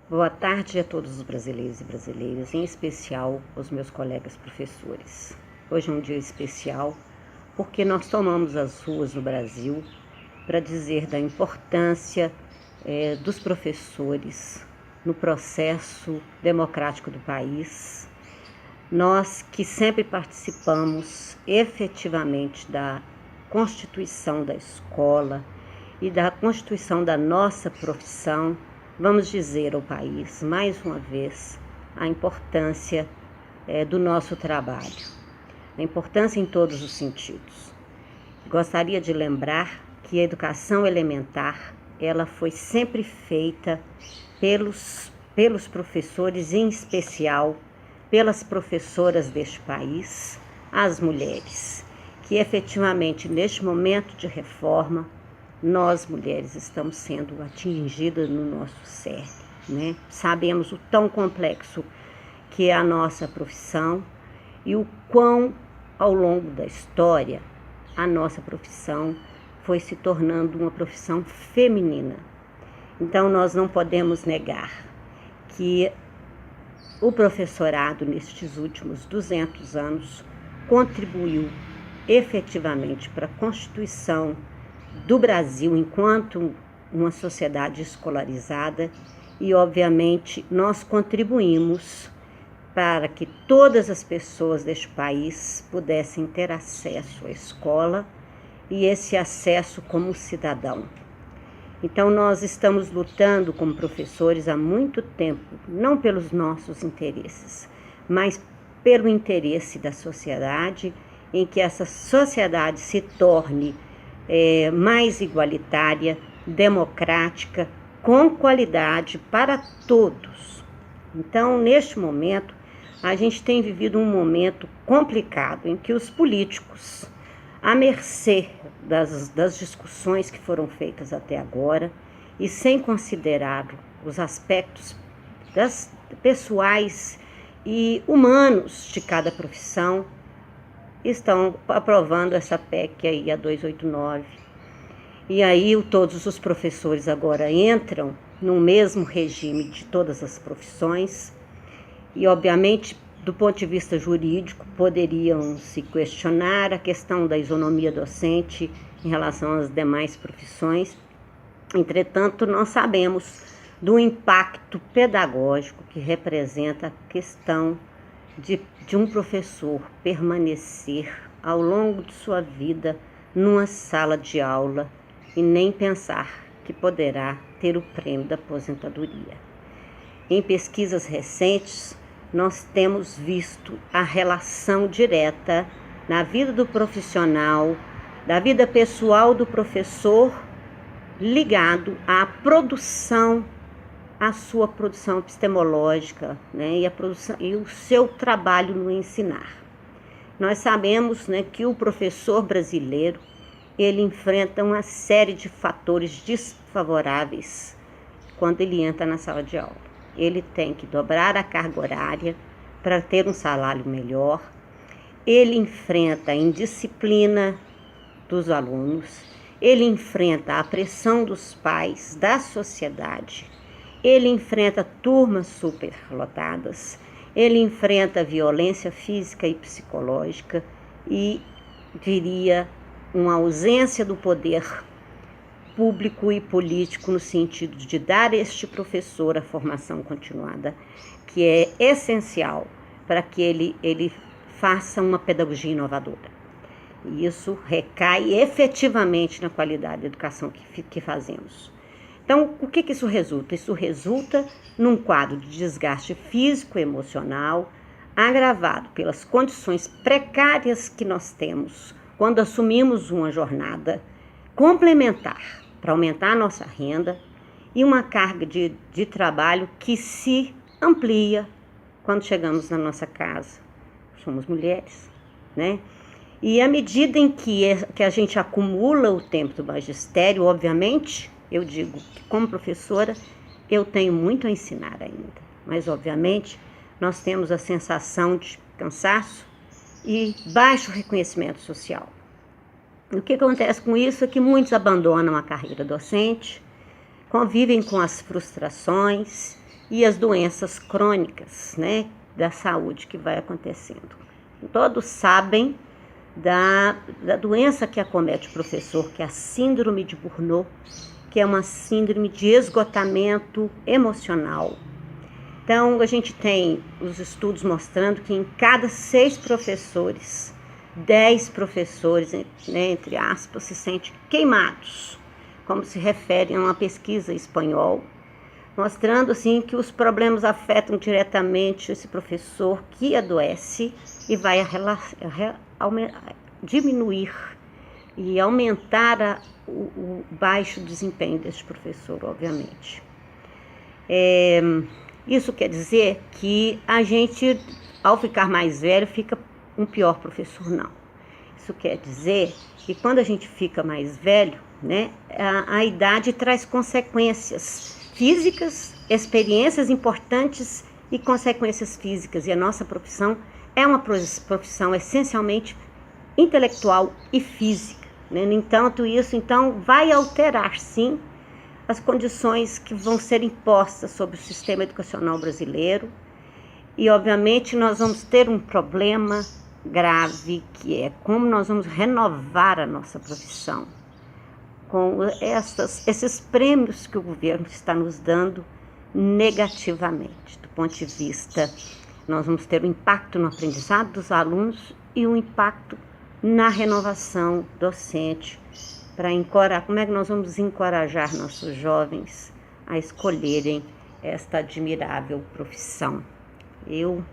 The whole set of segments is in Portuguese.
Boa tarde a todos os brasileiros e brasileiras, em especial aos meus colegas professores. Hoje é um dia especial porque nós tomamos as ruas do Brasil para dizer da importância dos professores no processo democrático do país. Nós que sempre participamos efetivamente da constituição da escola e da constituição da nossa profissão, vamos dizer ao país, mais uma vez, a importância do nosso trabalho, a importância em todos os sentidos. Gostaria de lembrar que a educação elementar, ela foi sempre feita pelos professores, em especial pelas professoras deste país, as mulheres, que efetivamente neste momento de reforma, nós mulheres estamos sendo atingidas no nosso cerne, né? Sabemos o tão complexo que é a nossa profissão e o quão, ao longo da história, a nossa profissão foi se tornando uma profissão feminina. Então, nós não podemos negar que o professorado, nestes últimos 200 anos, contribuiu efetivamente para a constituição do Brasil enquanto uma sociedade escolarizada e, obviamente, nós contribuímos para que todas as pessoas deste país pudessem ter acesso à escola e esse acesso como cidadão. Então, nós estamos lutando como professores há muito tempo, não pelos nossos interesses, mas pelo interesse da sociedade, em que essa sociedade se torne mais igualitária, democrática, com qualidade para todos. Então, neste momento, a gente tem vivido um momento complicado em que os políticos, à mercê das discussões que foram feitas até agora e sem considerar os aspectos pessoais e humanos de cada profissão, estão aprovando essa PEC aí, a 289. E aí todos os professores agora entram no mesmo regime de todas as profissões e, obviamente, do ponto de vista jurídico, poderiam se questionar a questão da isonomia docente em relação às demais profissões. Entretanto, nós sabemos do impacto pedagógico que representa a questão de um professor permanecer ao longo de sua vida numa sala de aula e nem pensar que poderá ter o prêmio da aposentadoria. Em pesquisas recentes, nós temos visto a relação direta na vida do profissional, da vida pessoal do professor, ligado à produção, a sua produção epistemológica, né, e o seu trabalho no ensinar. Nós sabemos, né, que o professor brasileiro, ele enfrenta uma série de fatores desfavoráveis quando ele entra na sala de aula. Ele tem que dobrar a carga horária para ter um salário melhor, ele enfrenta a indisciplina dos alunos, ele enfrenta a pressão dos pais, da sociedade, ele enfrenta turmas superlotadas, ele enfrenta violência física e psicológica e, diria, uma ausência do poder público e político no sentido de dar a este professor a formação continuada, que é essencial para que ele faça uma pedagogia inovadora. E isso recai efetivamente na qualidade da educação que fazemos. Então, o que isso resulta? Isso resulta num quadro de desgaste físico e emocional, agravado pelas condições precárias que nós temos quando assumimos uma jornada complementar para aumentar a nossa renda e uma carga de trabalho que se amplia quando chegamos na nossa casa. Somos mulheres, né? E à medida em que a gente acumula o tempo do magistério, obviamente, eu digo que como professora, eu tenho muito a ensinar ainda. Mas, obviamente, nós temos a sensação de cansaço e baixo reconhecimento social. O que acontece com isso é que muitos abandonam a carreira docente, convivem com as frustrações e as doenças crônicas, né, da saúde que vai acontecendo. Todos sabem da doença que acomete o professor, que é a síndrome de Burnout, que é uma síndrome de esgotamento emocional. Então, a gente tem os estudos mostrando que em cada 6 professores, 10 professores, né, entre aspas, se sentem queimados, como se refere a uma pesquisa espanhola, mostrando assim que os problemas afetam diretamente esse professor que adoece e vai diminuir e aumentar o baixo desempenho desse professor, obviamente. Isso quer dizer que a gente, ao ficar mais velho, fica um pior professor, não. Isso quer dizer que quando a gente fica mais velho, né, a idade traz consequências físicas, experiências importantes e consequências físicas. E a nossa profissão é uma profissão essencialmente intelectual e física, né? No entanto, isso vai alterar, sim, as condições que vão ser impostas sobre o sistema educacional brasileiro. E, obviamente, nós vamos ter um problema grave, que é como nós vamos renovar a nossa profissão com esses prêmios que o governo está nos dando negativamente. Do ponto de vista, nós vamos ter um impacto no aprendizado dos alunos e um impacto na renovação docente, para encorajar, como é que nós vamos encorajar nossos jovens a escolherem esta admirável profissão. Eu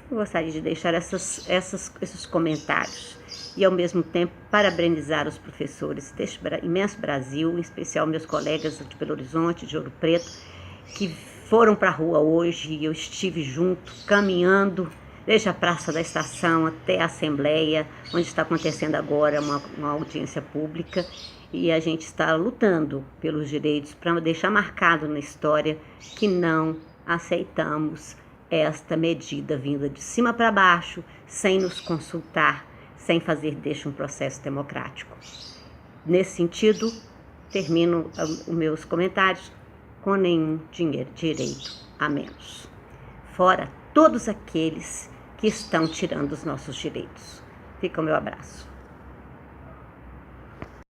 gostaria de deixar esses comentários e, ao mesmo tempo, parabenizar os professores deste imenso Brasil, em especial meus colegas de Belo Horizonte, de Ouro Preto, que foram para a rua hoje e eu estive junto, caminhando desde a Praça da Estação até a Assembleia, onde está acontecendo agora uma audiência pública, e a gente está lutando pelos direitos para deixar marcado na história que não aceitamos esta medida vinda de cima para baixo, sem nos consultar, sem fazer deste um processo democrático. Nesse sentido, termino os meus comentários com nenhum direito a menos. Fora todos aqueles que estão tirando os nossos direitos. Fica o meu abraço.